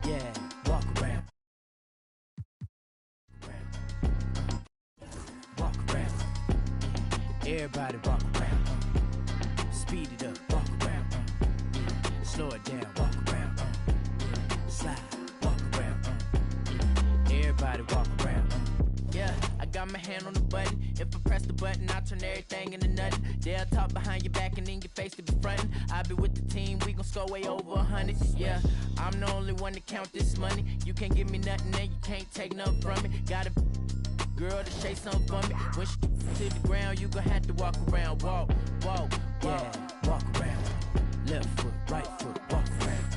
Yeah, walk around. Walk around. Everybody walk around. Speed it up, walk around. Slow it down, walk around. Slide, walk around. Everybody walk around. Yeah, I got my hand on the button. If I press the button, I turn everything into nothing. They'll talk behind your back and in your face to be frontin'. I be with the team, we gon' score way over 100. Yeah, I'm the only one to count this money. You can't give me nothing and you can't take nothing from me. Got a girl to shake something for me. When she to the ground, you gon' have to walk around. Walk, walk, walk. Yeah, walk around. Left foot, right foot, walk around.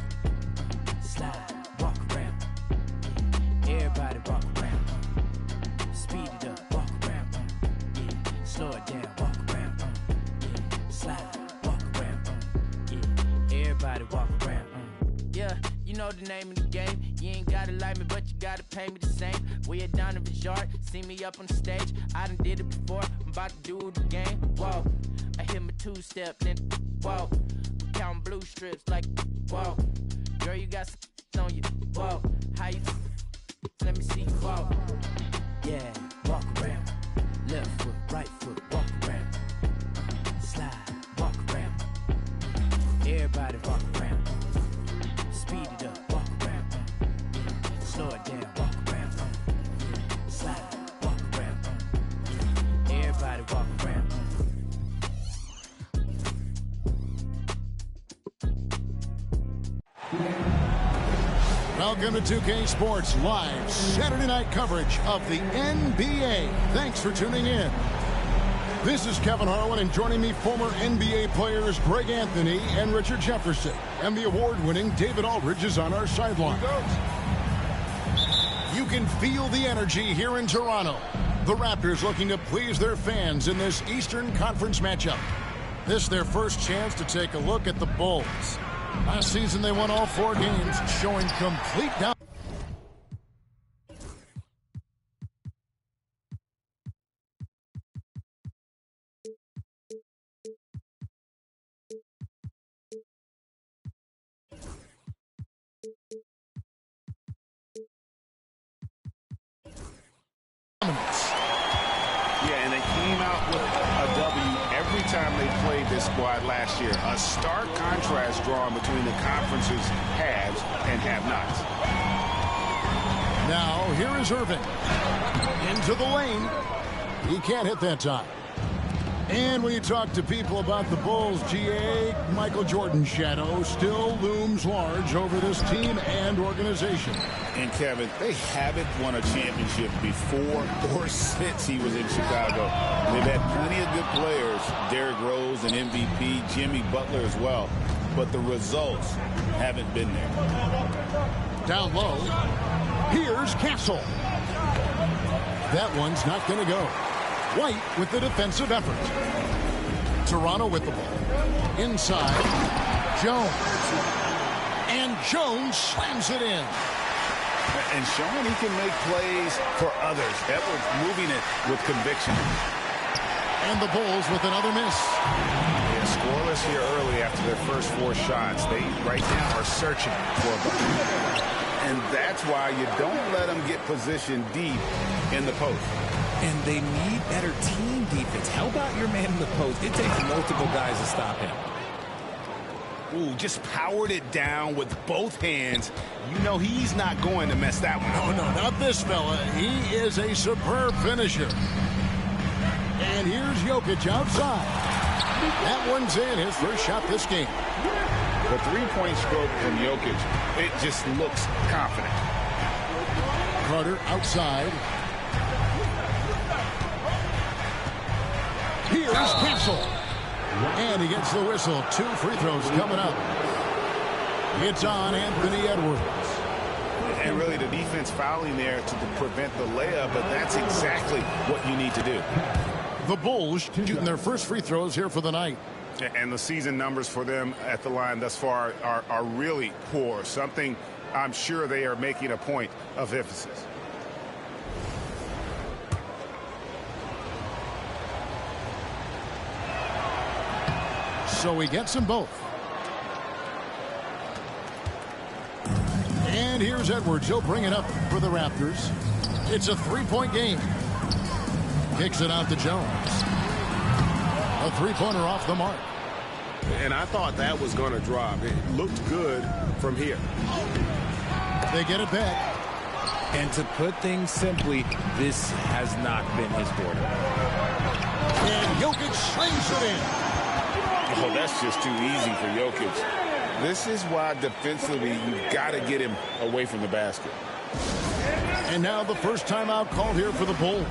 Slide, walk around. Everybody walk around. Speed it up, walk around. Slow it down, walk around. Slide, walk around. Everybody walk around. Yeah, you know the name of the game. You ain't gotta like me, but you gotta pay me the same. We at Donovan's yard, see me up on the stage. I done did it before, I'm about to do it again. Whoa, I hit my two-step, then whoa. Counting blue strips like whoa. Girl, you got some on you. Whoa, how you? Let me see you walk. Yeah, walk around. Left foot, right foot, walk around. Slide, walk around. Everybody walk around. Speed it up, walk around. Slow it down, walk around. Slide, walk around. Everybody walk around. Welcome to 2K Sports Live Saturday night coverage of the NBA. Thanks for tuning in. This is Kevin Harlan, and joining me, former NBA players Greg Anthony and Richard Jefferson. And the award-winning David Aldridge is on our sideline. You can feel the energy here in Toronto. The Raptors looking to please their fans in this Eastern Conference matchup. This is their first chance to take a look at the Bulls. Last season, they won all 4 games, showing complete dominance. Yeah, and they came out with a W every time they played this squad last year. A stark contrast drawn between the conference's haves and have-nots. Now, here is Irving. Into the lane. He can't hit that time. And when you talk to people about the Bulls, GA, Michael Jordan's shadow still looms large over this team and organization. And, Kevin, they haven't won a championship before or since he was in Chicago. They've had plenty of good players, Derrick Rose, an MVP, Jimmy Butler as well. But the results haven't been there. Down low. Here's Castle. That one's not going to go. White with the defensive effort. Toronto with the ball. Inside. Jones. And Jones slams it in. And showing he can make plays for others. Edwards moving it with conviction. And the Bulls with another miss. Yeah, scoreless here early after their first 4 shots. They right now are searching for a bucket. And that's why you don't let them get positioned deep in the post. And they need better team defense. How about your man in the post? It takes multiple guys to stop him. Ooh, just powered it down with both hands. You know he's not going to mess that one up. Oh, no, not this fella. He is a superb finisher. And here's Jokic outside. That one's in, his first shot this game. The three-point stroke from Jokic, it just looks confident. Carter outside. Here's Castle. And he gets the whistle. 2 free throws coming up. It's on Anthony Edwards. And really the defense fouling there to prevent the layup, but that's exactly what you need to do. The Bulls shooting their first free throws here for the night. And the season numbers for them at the line thus far are really poor. Something I'm sure they are making a point of emphasis. So he gets them both. And here's Edwards. He'll bring it up for the Raptors. It's a three-point game. Kicks it out to Jones. A three-pointer off the mark. And I thought that was going to drop. It looked good from here. They get it back. And to put things simply, this has not been his quarter. And Jokic slings it in. Oh, that's just too easy for Jokic. This is why defensively you've got to get him away from the basket. And now the first timeout called here for the Bulls.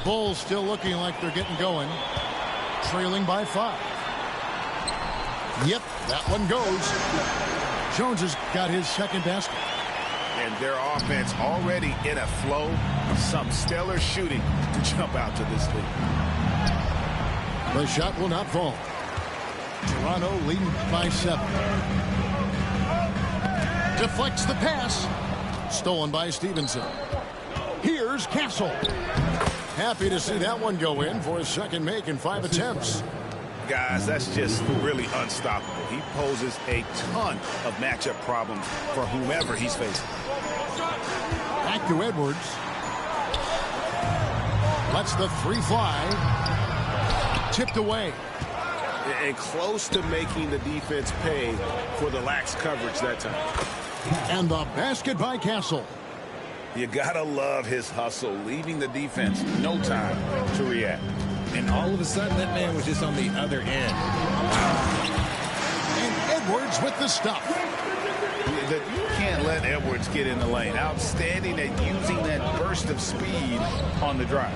Bulls still looking like they're getting going. Trailing by 5. Yep, that one goes. Jones has got his second basket. And their offense already in a flow. Some stellar shooting to jump out to this lead. The shot will not fall. Toronto leading by 7. Deflects the pass. Stolen by Stevenson. Here's Castle. Happy to see that one go in for his second make in 5 attempts. Guys, that's just really unstoppable. He poses a ton of matchup problems for whomever he's facing. Back to Edwards. Lets the three fly. Tipped away. And close to making the defense pay for the lax coverage that time. And the basket by Castle. You gotta love his hustle, leaving the defense no time to react. And all of a sudden, that man was just on the other end. And Edwards with the stop. You can't let Edwards get in the lane. Outstanding at using that burst of speed on the drive.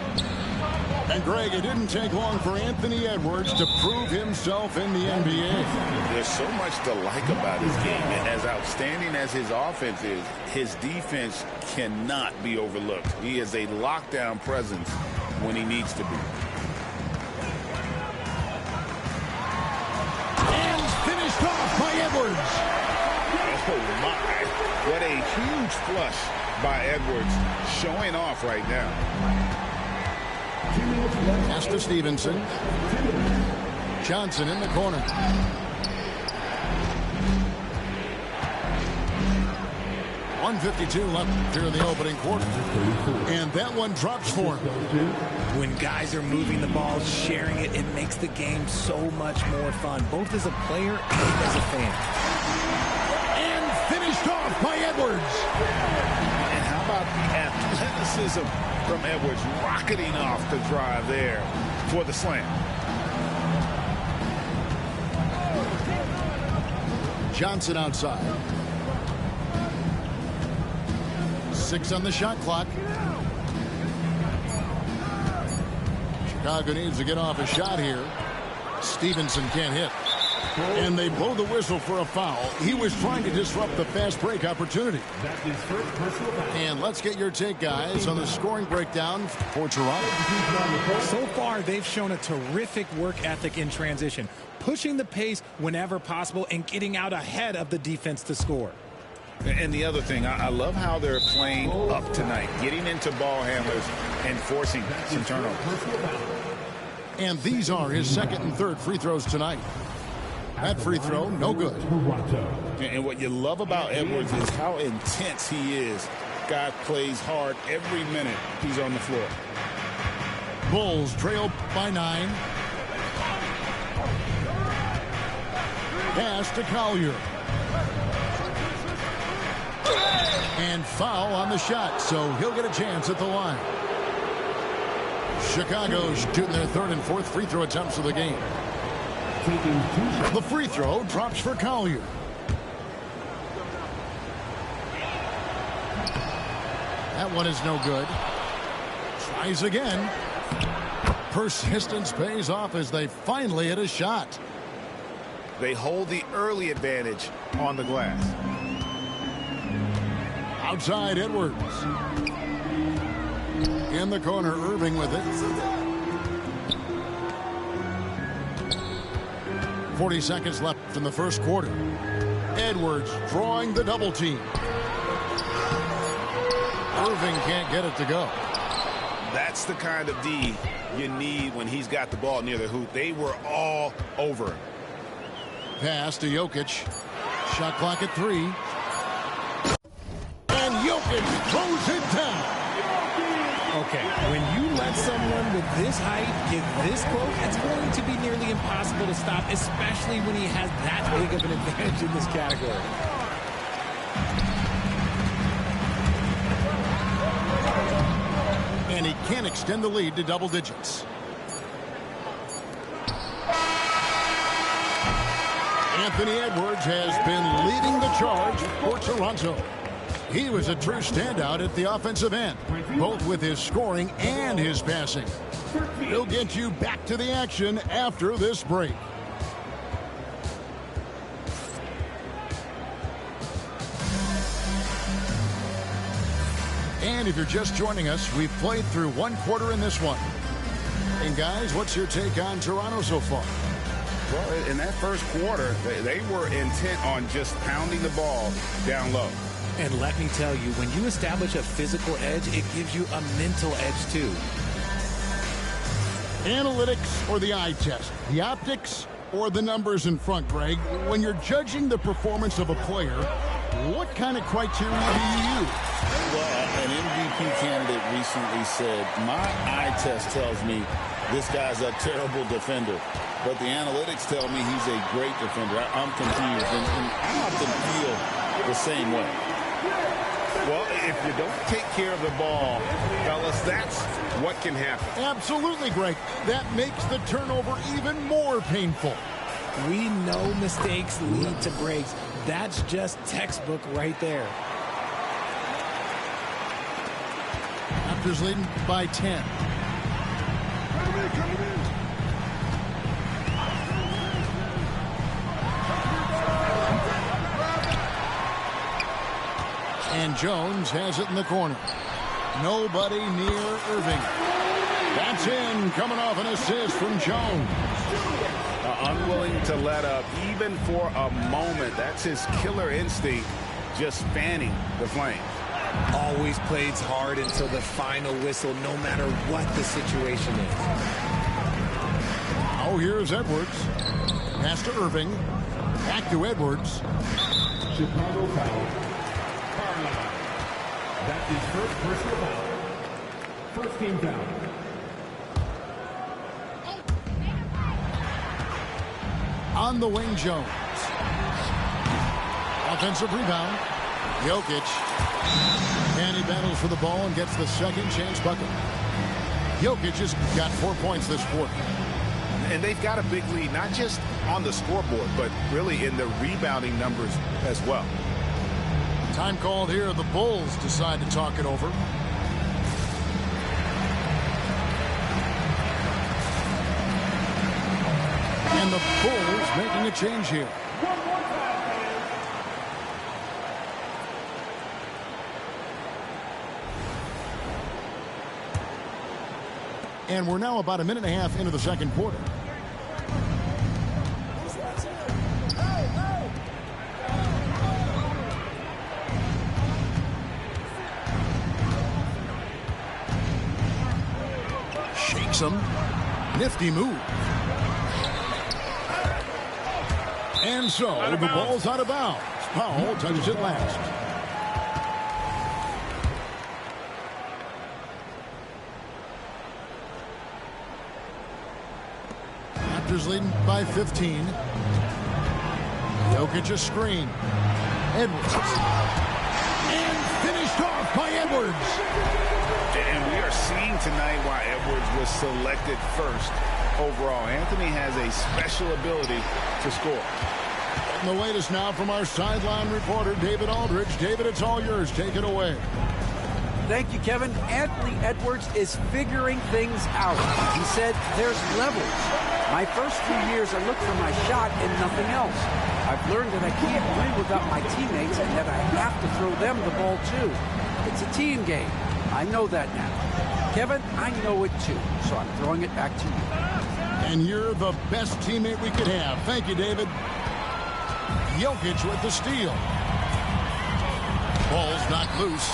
And Greg, it didn't take long for Anthony Edwards to prove himself in the NBA. There's so much to like about his game. And as outstanding as his offense is, his defense cannot be overlooked. He is a lockdown presence when he needs to be. And finished off by Edwards. Oh, my. What a huge flush by Edwards, showing off right now. Pass to Stevenson. Johnson in the corner. .152 left here in the opening quarter. And that one drops for him. When guys are moving the ball, sharing it, it makes the game so much more fun, both as a player and as a fan. And finished off by Edwards. And how about the athleticism from Edwards, rocketing off the drive there for the slam. Johnson outside. 6 on the shot clock. Chicago needs to get off a shot here. Stevenson can't hit. And they blow the whistle for a foul. He was trying to disrupt the fast break opportunity. And let's get your take, guys, on the scoring breakdown for Toronto. So far, they've shown a terrific work ethic in transition, pushing the pace whenever possible and getting out ahead of the defense to score. And the other thing, I love how they're playing up tonight, getting into ball handlers and forcing some turnovers. And these are his second and third free throws tonight. That free throw, no good. And what you love about Edwards is how intense he is. Guy plays hard every minute he's on the floor. Bulls trail by 9. Pass to Collier. And foul on the shot, so he'll get a chance at the line. Chicago shooting their third and fourth free throw attempts of the game. The free throw drops for Collier. That one is no good. Tries again. Persistence pays off as they finally hit a shot. They hold the early advantage on the glass. Outside Edwards. In the corner, Irving with it. 40 seconds left in the first quarter. Edwards drawing the double team. Irving can't get it to go. That's the kind of D you need when he's got the ball near the hoop. They were all over him. Pass to Jokic. Shot clock at 3. And Jokic throws it down. Okay, when you let someone with this height get this close, it's going to be nearly impossible to stop, especially when he has that big of an advantage in this category. And he can't extend the lead to double digits. Anthony Edwards has been leading the charge for Toronto. He was a true standout at the offensive end, both with his scoring and his passing. He'll get you back to the action after this break. And if you're just joining us, we've played through one quarter in this one. And guys, what's your take on Toronto so far? Well, in that first quarter, they were intent on just pounding the ball down low. And let me tell you, when you establish a physical edge, it gives you a mental edge too. Analytics or the eye test? The optics or the numbers in front, Greg? When you're judging the performance of a player, what kind of criteria do you use? Well, an MVP candidate recently said, my eye test tells me this guy's a terrible defender, but the analytics tell me he's a great defender. I'm confused, and I often feel the same way. Well, if you don't take care of the ball, fellas, that's what can happen. Absolutely, Greg. That makes the turnover even more painful. We know mistakes lead to breaks. That's just textbook right there. Raptors leading by 10. And Jones has it in the corner. Nobody near Irving. That's in, coming off an assist from Jones. Unwilling to let up, even for a moment. That's his killer instinct, just fanning the flame. Always plays hard until the final whistle, no matter what the situation is. Oh, here's Edwards. Pass to Irving. Back to Edwards. Chicago foul. That is first personal foul. First team foul. On the wing, Jones. Offensive rebound. Jokic. And he battles for the ball and gets the second chance bucket. Jokic has got 4 points this quarter. And they've got a big lead, not just on the scoreboard, but really in the rebounding numbers as well. Time called here. The Bulls decide to talk it over. And the Bulls making a change here. And we're now about a minute and a half into the second quarter. Shakes him. Nifty move. And so the ball's out of bounds. Powell touches it last. Raptors leading by 15. Jokic a screen. Edwards. And finished off by Edwards. And we are seeing tonight why Edwards was selected first overall. Anthony has a special ability to score. And the latest now from our sideline reporter, David Aldridge. David, it's all yours. Take it away. Thank you, Kevin. Anthony Edwards is figuring things out. He said there's levels. My first few years, I looked for my shot and nothing else. I've learned that I can't win without my teammates and that I have to throw them the ball, too. It's a team game. I know that now. Kevin, I know it, too, so I'm throwing it back to you. And you're the best teammate we could have. Thank you, David. Jokic with the steal. Ball's knocked loose.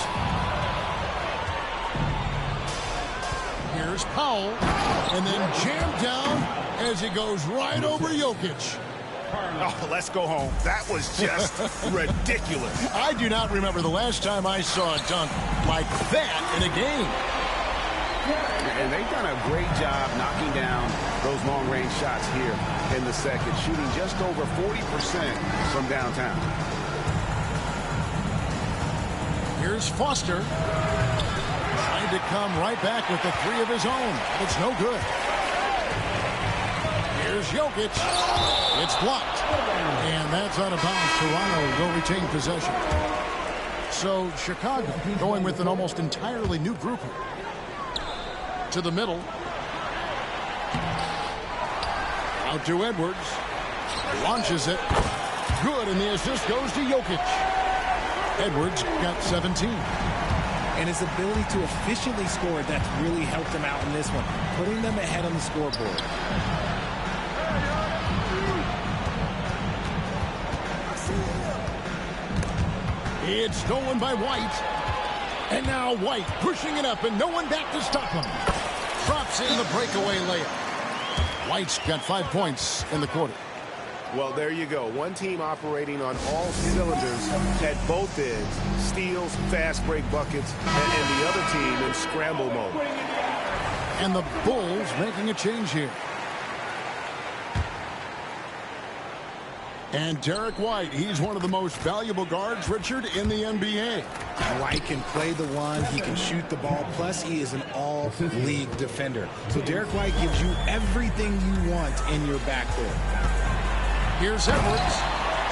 Here's Powell, and then jammed down as he goes right over Jokic. Oh, let's go home. That was just ridiculous. I do not remember the last time I saw a dunk like that in a game. And they've done a great job knocking down those long-range shots here in the second, shooting just over 40% from downtown. Here's Foster. Trying to come right back with the three of his own. It's no good. Here's Jokic. It's blocked. And that's out of bounds. Toronto will retain possession. So Chicago going with an almost entirely new group to the middle. Out to Edwards. Launches it. Good, and the assist goes to Jokic. Edwards got 17. And his ability to efficiently score, that's really helped him out in this one, putting them ahead on the scoreboard. It's stolen by White. And now White pushing it up, and no one back to stop him. Drops in the breakaway layup. White's got 5 points in the quarter. Well, there you go. One team operating on all cylinders at both ends. Steals, fast break buckets, and the other team in scramble mode. And the Bulls making a change here. And Derek White, he's one of the most valuable guards, Richard, in the NBA. White can play the one, he can shoot the ball, plus he is an all-league defender. So Derek White gives you everything you want in your backcourt. Here's Edwards.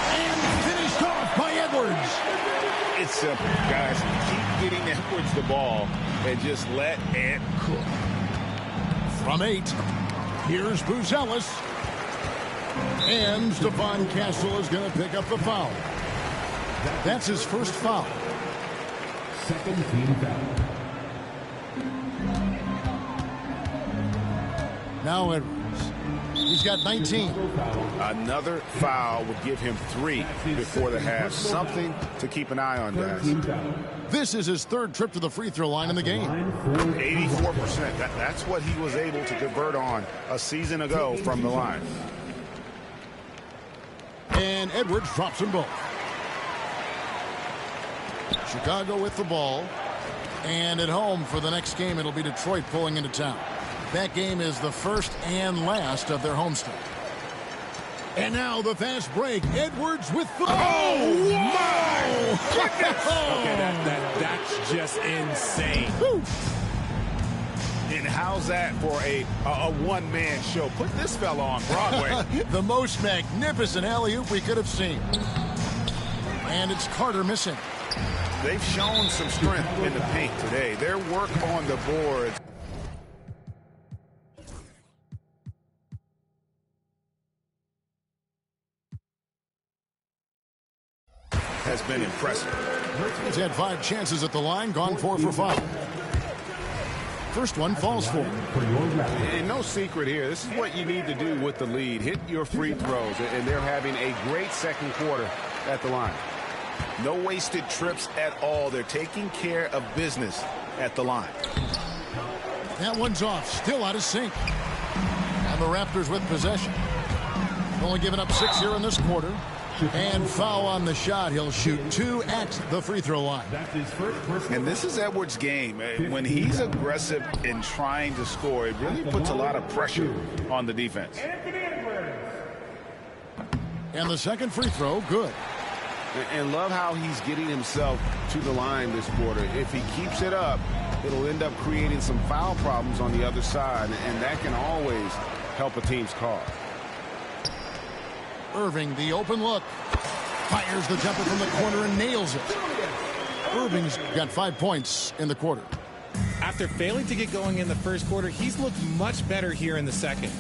And finished off by Edwards. It's simple, guys. Keep getting Edwards the ball and just let Ant cook. From 8, here's Buzelis. And Stephon Castle is going to pick up the foul. That's his first foul. Second team foul. Now Edwards. He's got 19. Another foul would give him 3 before the half. Something to keep an eye on, guys. This is his third trip to the free throw line in the game. 84%. That's what he was able to convert on a season ago from the line. And Edwards drops them both. Chicago with the ball. And at home for the next game, it'll be Detroit pulling into town. That game is the first and last of their homestand. And now the fast break. Edwards with the... Oh, my goodness! Okay, that's just insane. Woo. And how's that for a one-man show? Put this fella on Broadway. The most magnificent alley-oop we could have seen. And it's Carter missing. They've shown some strength in the paint today. Their work on the board has been impressive. He's had 5 chances at the line, gone 4 for 5. First one falls for him. And no secret here. This is what you need to do with the lead. Hit your free throws. And they're having a great second quarter at the line. No wasted trips at all. They're taking care of business at the line. That one's off. Still out of sync. And the Raptors with possession. Only giving up 6 here in this quarter. And foul on the shot. He'll shoot 2 at the free throw line. And this is Edwards' game. When he's aggressive in trying to score, it really puts a lot of pressure on the defense. And the second free throw, good. And love how he's getting himself to the line this quarter. If he keeps it up, it'll end up creating some foul problems on the other side. And that can always help a team's cause. Irving, the open look. Fires the jumper from the corner and nails it. Irving's got 5 points in the quarter. After failing to get going in the first quarter, he's looked much better here in the second.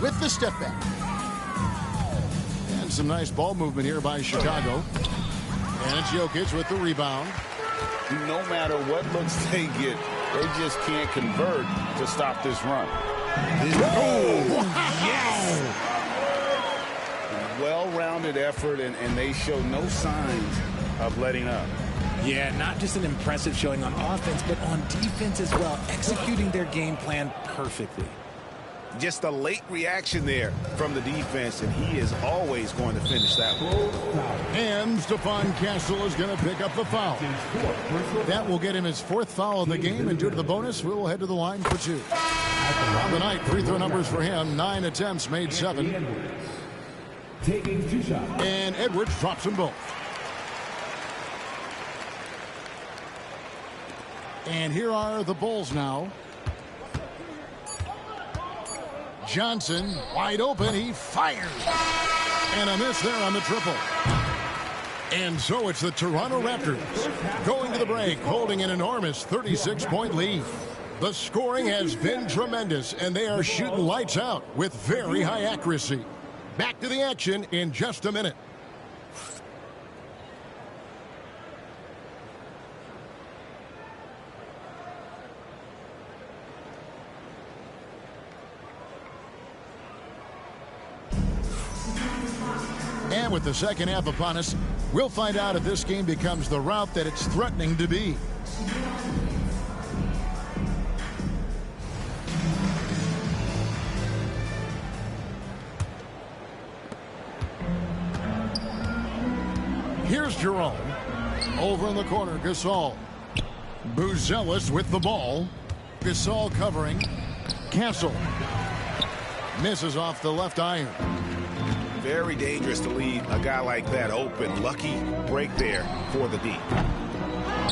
With the step back. And some nice ball movement here by Chicago. And it's Jokic with the rebound. No matter what looks they get, they just can't convert to stop this run. Yes! Well-rounded effort, and they show no signs of letting up. Yeah, not just an impressive showing on offense, but on defense as well, executing their game plan perfectly. Just a late reaction there from the defense, and he is always going to finish that one. And Stephon Castle is going to pick up the foul. That will get him his 4th foul of the game, and due to the bonus, we will head to the line for 2. On the night, free throw numbers for him, 9 attempts, made 7. Taking 2 shots. And Edwards drops them both. And here are the Bulls now. Johnson, wide open, he fires. And a miss there on the triple. And so it's the Toronto Raptors going to the break, holding an enormous 36-point lead. The scoring has been tremendous, and they are shooting lights out with very high accuracy. Back to the action in just a minute. And with the second half upon us, we'll find out if this game becomes the route that it's threatening to be. Here's Jerome. Over in the corner, Gasol. Buzelis with the ball. Gasol covering. Castle. Misses off the left iron. Very dangerous to leave a guy like that open. Lucky break there for the deep.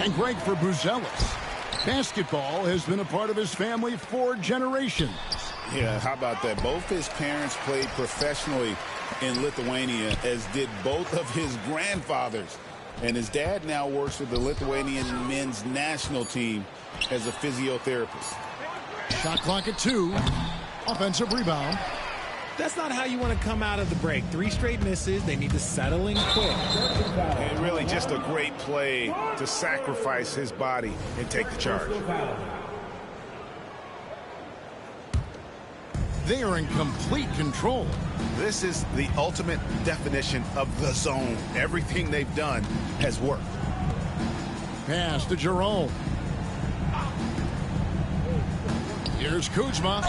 And great for Buzelis. Basketball has been a part of his family for generations. Yeah, how about that? Both his parents played professionally in Lithuania, as did both of his grandfathers. And his dad now works with the Lithuanian men's national team as a physiotherapist. Shot clock at 2. Offensive rebound. That's not how you want to come out of the break. 3 straight misses. They need to settle in quick. And really just a great play to sacrifice his body and take the charge. They are in complete control. This is the ultimate definition of the zone. Everything they've done has worked. Pass to Jerome. Here's Kuzma.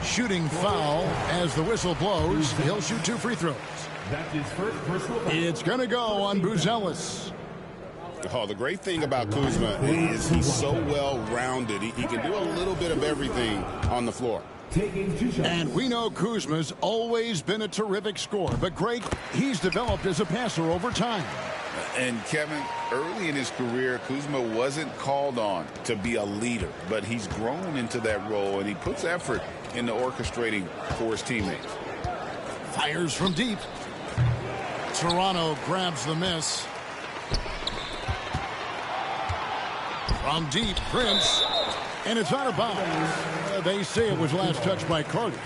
Shooting foul as the whistle blows. He'll shoot 2 free throws. That's his first personal foul. It's going to go on Buzelis. Oh, the great thing about Kuzma is he's so well-rounded. He can do a little bit of everything on the floor. Taking 2 shots. And we know Kuzma's always been a terrific scorer, but Greg, he's developed as a passer over time. And Kevin, early in his career, Kuzma wasn't called on to be a leader, but he's grown into that role, and he puts effort into orchestrating for his teammates. Fires from deep. Toronto grabs the miss. From deep, Prince. And it's out of bounds. They say it was last touched by Carter.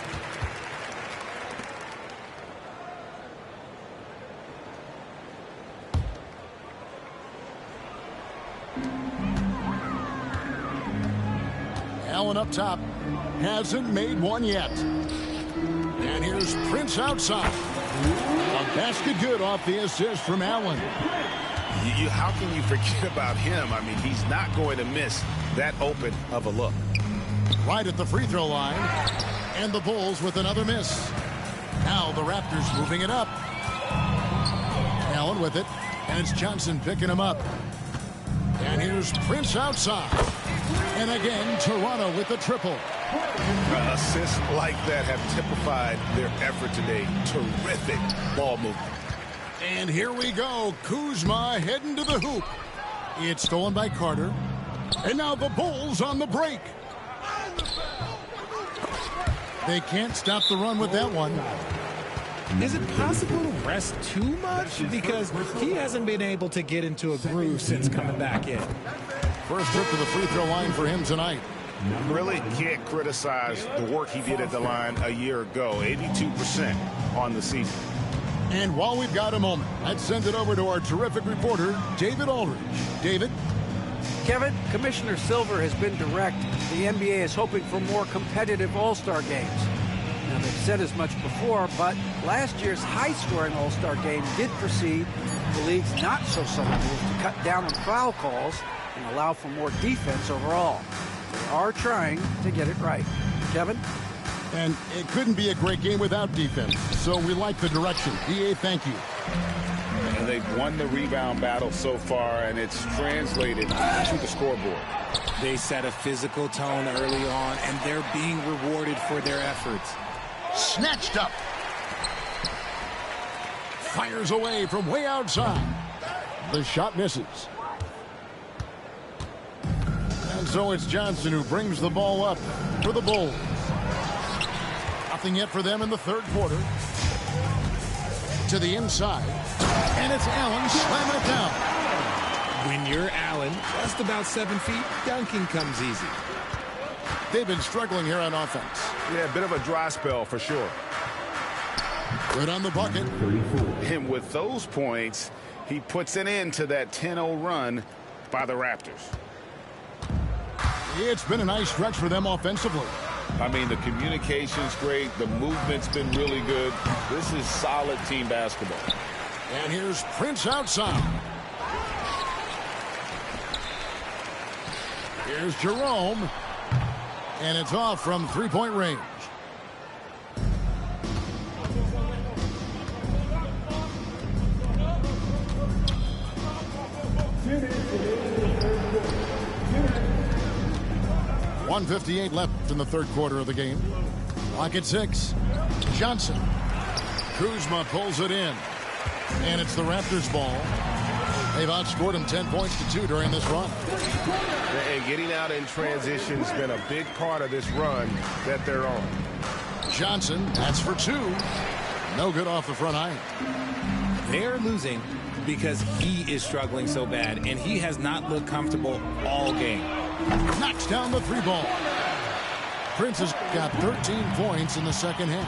Allen up top. Hasn't made one yet. And here's Prince outside. A basket good off the assist from Allen. How can you forget about him? I mean, he's not going to miss that open of a look. Right at the free throw line. And the Bulls with another miss. Now the Raptors moving it up. Allen with it. And it's Johnson picking him up. And here's Prince outside. And again, Toronto with the triple. Assists like that have typified their effort today. Terrific ball movement. And here we go. Kuzma heading to the hoop. It's stolen by Carter. And now the Bulls on the break. They can't stop the run with that one. Is it possible to rest too much? Because he hasn't been able to get into a groove since coming back in. First trip to the free throw line for him tonight. Really can't criticize the work he did at the line a year ago. 82% on the season. And while we've got a moment, let's send it over to our terrific reporter, David Aldridge. David? Kevin, Commissioner Silver has been direct. The NBA is hoping for more competitive All-Star games. Now, they've said as much before, but last year's high-scoring All-Star game did precede the league's not-so-subtle move to cut down on foul calls and allow for more defense overall. They are trying to get it right. Kevin? And it couldn't be a great game without defense, so we like the direction. DA, thank you. And they've won the rebound battle so far, and it's translated to the scoreboard. They set a physical tone early on, and they're being rewarded for their efforts. Snatched up. Fires away from way outside. The shot misses. And so it's Johnson who brings the ball up for the Bulls. Nothing yet for them in the third quarter. To the inside. And it's Allen slamming it down. When you're Allen, just about 7 feet, dunking comes easy. They've been struggling here on offense. Yeah, a bit of a dry spell for sure. Good on the bucket. And with those points, he puts an end to that 10-0 run by the Raptors. It's been a nice stretch for them offensively. I mean, the communication's great. The movement's been really good. This is solid team basketball. And here's Prince outside. Here's Jerome. And it's off from three-point range. .158 left in the third quarter of the game. Clock at 6. Johnson. Kuzma pulls it in. And it's the Raptors' ball. They've outscored him 10 points to 2 during this run. And getting out in transition has been a big part of this run that they're on. Johnson, that's for 2. No good off the front iron. They're losing because he is struggling so bad, and he has not looked comfortable all game. Knocks down the 3 ball. Prince has got 13 points in the second half.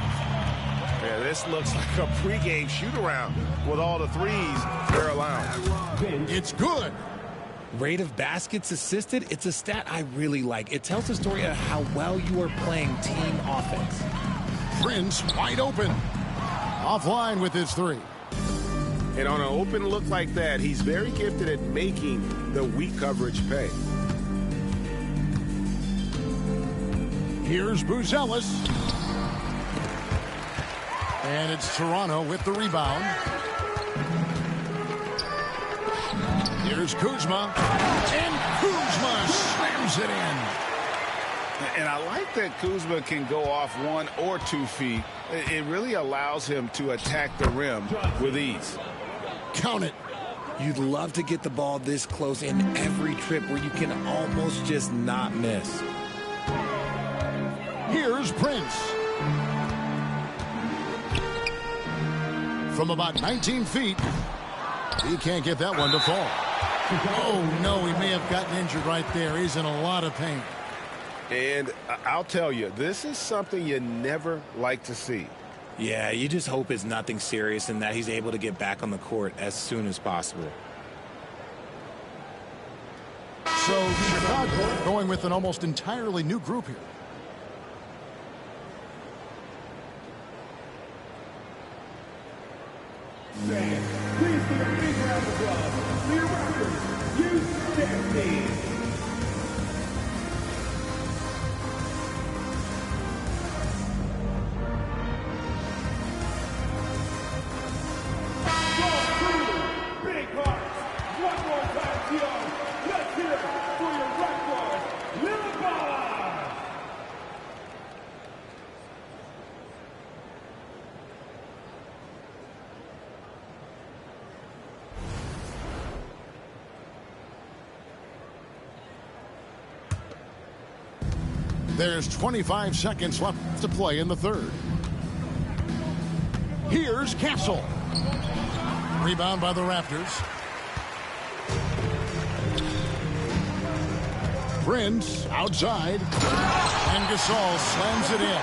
Yeah, this looks like a pregame shoot-around with all the threes they're allowing. It's good. Rate of baskets assisted, it's a stat I really like. It tells the story of how well you are playing team offense. Prince wide open. Offline with his 3. And on an open look like that, he's very gifted at making the weak coverage pay. Here's Buzelis. And it's Toronto with the rebound. Here's Kuzma. And Kuzma slams it in. And I like that Kuzma can go off 1 or 2 feet. It really allows him to attack the rim with ease. Count it. You'd love to get the ball this close in every trip where you can almost just not miss. Here's Prince. From about 19 feet, he can't get that one to fall. Oh, no, he may have gotten injured right there. He's in a lot of pain. And I'll tell you, this is something you never like to see. Yeah, you just hope it's nothing serious and that he's able to get back on the court as soon as possible. So Chicago going with an almost entirely new group here. Please give a big round of applause for your Raptors, Houston. Big hearts. One more time, Tio. Let's hear it for your Raptors, Lillibala. There's 25 seconds left to play in the third. Here's Castle. Rebound by the Raptors. Prince outside. And Gasol slams it in.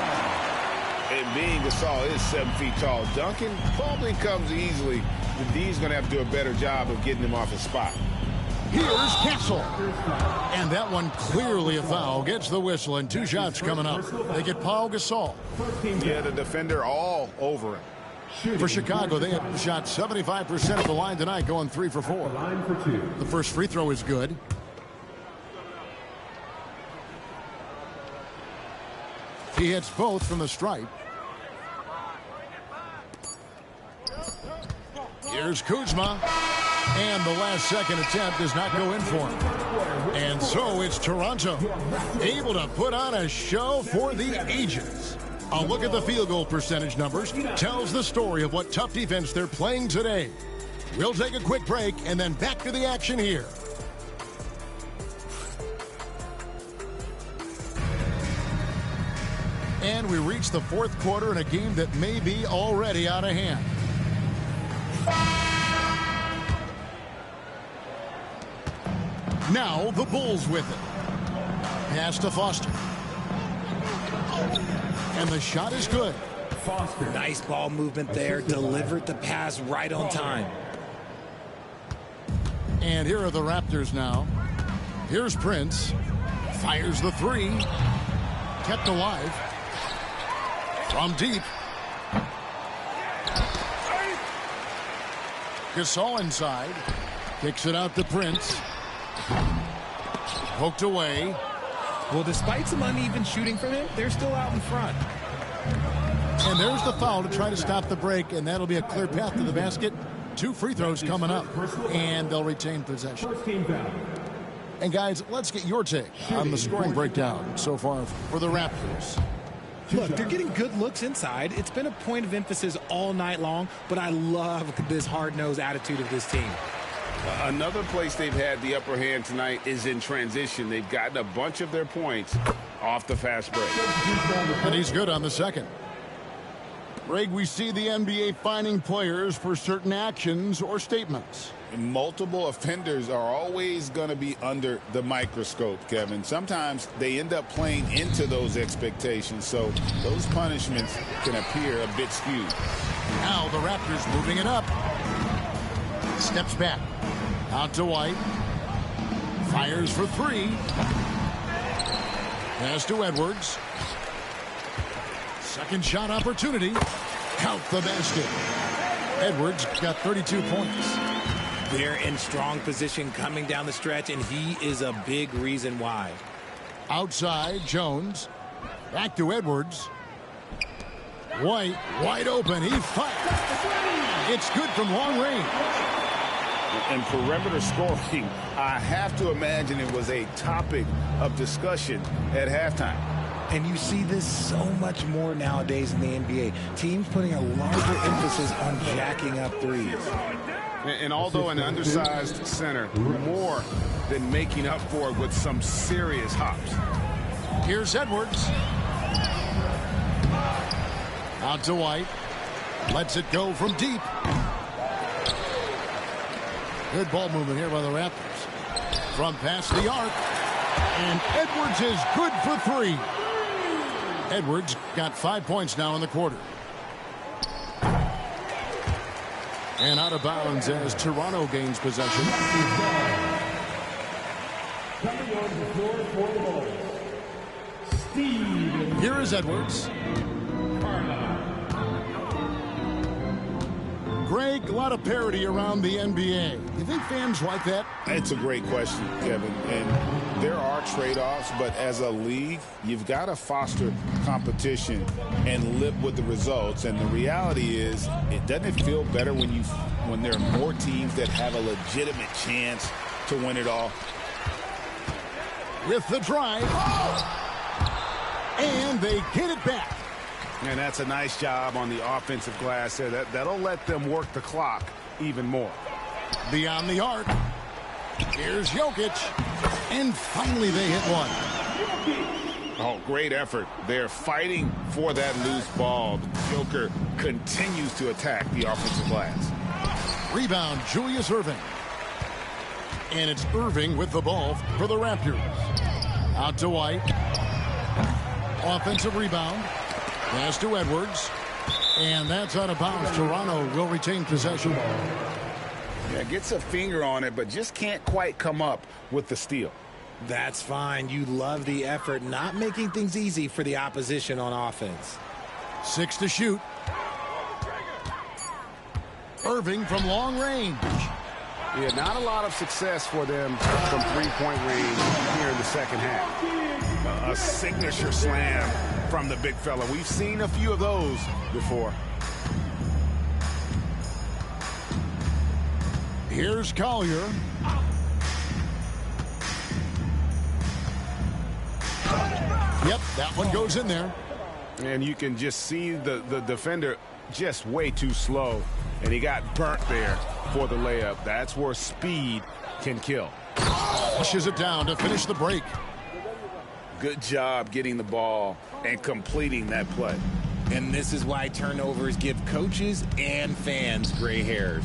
And being Gasol is 7 feet tall, Duncan probably comes easily. The D's going to have to do a better job of getting him off his spot. Here's Castle. And that one clearly a foul. Gets the whistle, and 2 shots coming up. They get Paul Gasol. Yeah, the defender all over him. For Chicago, they have shot 75% at the line tonight, going 3 for 4. The first free throw is good. He hits both from the stripe. Here's Kuzma. And the last second attempt does not go in for him. And so it's Toronto, able to put on a show for the ages. A look at the field goal percentage numbers tells the story of what tough defense they're playing today. We'll take a quick break and then back to the action here. And we reach the fourth quarter in a game that may be already out of hand. Now the Bulls with it. Pass to Foster. And the shot is good. Foster. Nice ball movement there. Delivered the pass right on time. And here are the Raptors now. Here's Prince. Fires the 3. Kept alive. From deep. Gasol inside. Kicks it out to Prince. Poked away. Well, despite some uneven shooting from him, they're still out in front. And there's the foul to try to stop the break, and that'll be a clear path to the basket. 2 free throws coming up, and they'll retain possession. And guys, let's get your take on the scoring breakdown so far for the Raptors. Look, they're getting good looks inside. It's been a point of emphasis all night long, but I love this hard-nosed attitude of this team. Another place they've had the upper hand tonight is in transition. They've gotten a bunch of their points off the fast break. And he's good on the second. Greg, we see the NBA fining players for certain actions or statements. Multiple offenders are always going to be under the microscope, Kevin. Sometimes they end up playing into those expectations, so those punishments can appear a bit skewed. Now the Raptors moving it up. Steps back. Out to White. Fires for 3. Pass to Edwards. Second shot opportunity. Count the basket. Edwards got 32 points. They're in strong position coming down the stretch, and he is a big reason why. Outside, Jones. Back to Edwards. White, wide open. He fires. It's good from long range. And perimeter scoring, I have to imagine it was a topic of discussion at halftime. And you see this so much more nowadays in the NBA. Teams putting a larger emphasis on jacking up threes. And although an undersized center, more than making up for it with some serious hops. Here's Edwards. Out to White. Lets it go from deep. Good ball movement here by the Raptors. From past the arc. And Edwards is good for 3. Edwards got 5 points now in the quarter. And out of bounds as Toronto gains possession. Coming on the floor for the Bulls, Steve. Here is Edwards. Greg, a lot of parity around the NBA. You think fans like that? It's a great question, Kevin. And there are trade-offs, but as a league, you've got to foster competition and live with the results. And the reality is, it doesn't feel better when there are more teams that have a legitimate chance to win it all. With the drive. And they get it back. And that's a nice job on the offensive glass there. That'll let them work the clock even more. Beyond the arc. Here's Jokic. And finally they hit one. Oh, great effort. They're fighting for that loose ball. The Joker continues to attack the offensive glass. Rebound, Julius Erving. And it's Erving with the ball for the Raptors. Out to White. Offensive rebound. Pass to Edwards. And that's out of bounds. Toronto will retain possession. Yeah, gets a finger on it, but just can't quite come up with the steal. That's fine. You love the effort, not making things easy for the opposition on offense. 6 to shoot. Erving from long range. Yeah, not a lot of success for them from three-point range here in the second half. A signature slam from the big fella. We've seen a few of those before. Here's Collier. Yep, that one goes in there. And you can just see the defender just way too slow. And he got burnt there for the layup. That's where speed can kill. Pushes it down to finish the break. Good job getting the ball and completing that play. And this is why turnovers give coaches and fans gray hairs.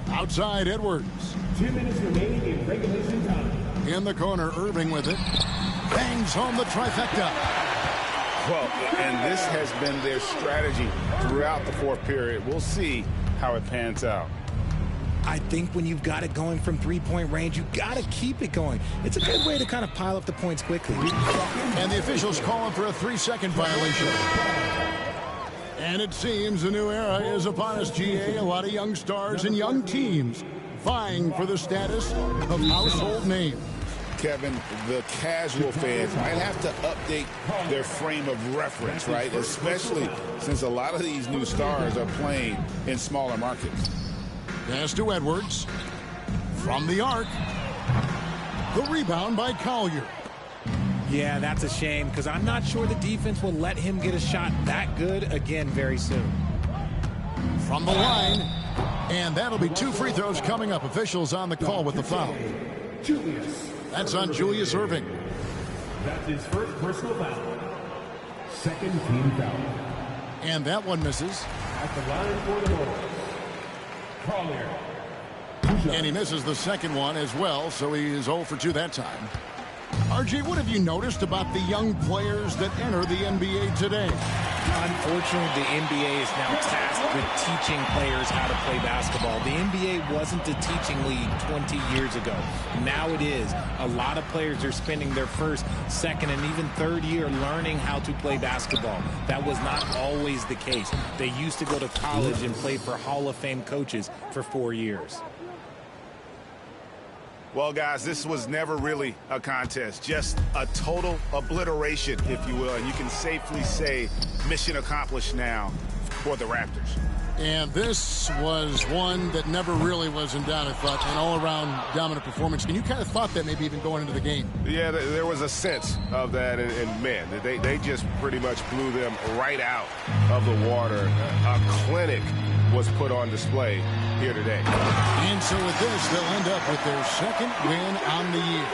Outside Edwards. 2 minutes remaining in regulation time. In the corner, Erving with it. Bangs home the trifecta. Well, and this has been their strategy throughout the fourth period. We'll see how it pans out. I think when you've got it going from three-point range, you got to keep it going. It's a good way to kind of pile up the points quickly. And the officials calling for a 3-second violation. And it seems a new era is upon us, GA. A lot of young stars and young teams vying for the status of household names. Kevin, the casual fans might have to update their frame of reference, right? Especially since a lot of these new stars are playing in smaller markets. Pass to Edwards. From the arc. The rebound by Collier. Yeah, that's a shame because I'm not sure the defense will let him get a shot that good again very soon. From the line. And that'll be 2 free throws coming up. Officials on the call with the foul. Julius. That's on Julius Erving. That's his first personal foul. Second team foul. And that one misses. At the line for the North. Collier. And he misses the second one as well, so he is 0 for 2 that time. RJ, what have you noticed about the young players that enter the NBA today? Unfortunately, the NBA is now tasked with teaching players how to play basketball. The NBA wasn't a teaching league 20 years ago. Now it is. A lot of players are spending their first, second, and even third year learning how to play basketball. That was not always the case. They used to go to college and play for Hall of Fame coaches for 4 years. Well, guys, this was never really a contest, just a total obliteration, if you will. And you can safely say mission accomplished now for the Raptors. And this was one that never really was in doubt, I thought, an all-around dominant performance. And you kind of thought that maybe even going into the game. Yeah, there was a sense of that, and man, they just pretty much blew them right out of the water. A clinic was put on display here today. And so with this, they'll end up with their second win on the year.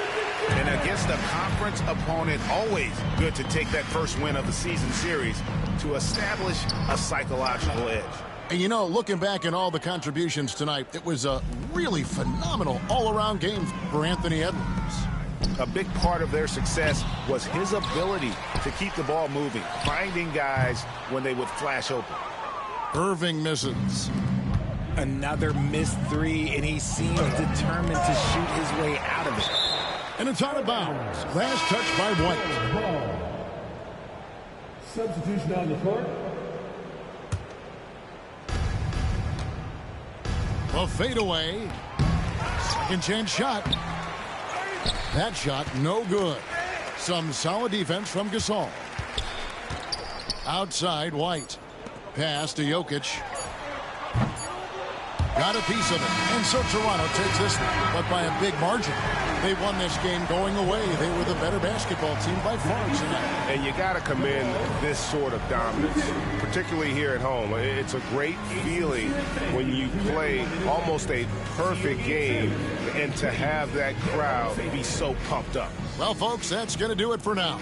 And against a conference opponent, always good to take that first win of the season series to establish a psychological edge. And you know, looking back at all the contributions tonight, it was a really phenomenal all-around game for Anthony Edwards. A big part of their success was his ability to keep the ball moving, finding guys when they would flash open. Erving misses. Another missed three, and he seems determined to shoot his way out of it. And it's out of bounds. Last touch by White. Ball. Substitution on the court. A fadeaway. Second chance shot. That shot no good. Some solid defense from Gasol. Outside White. Pass to Jokic. got a piece of it. And so Toronto takes this one, but by a big margin. They won this game going away. They were the better basketball team by far tonight. And you got to commend this sort of dominance, particularly here at home. It's a great feeling when you play almost a perfect game and to have that crowd be so pumped up. Well, folks, that's going to do it for now.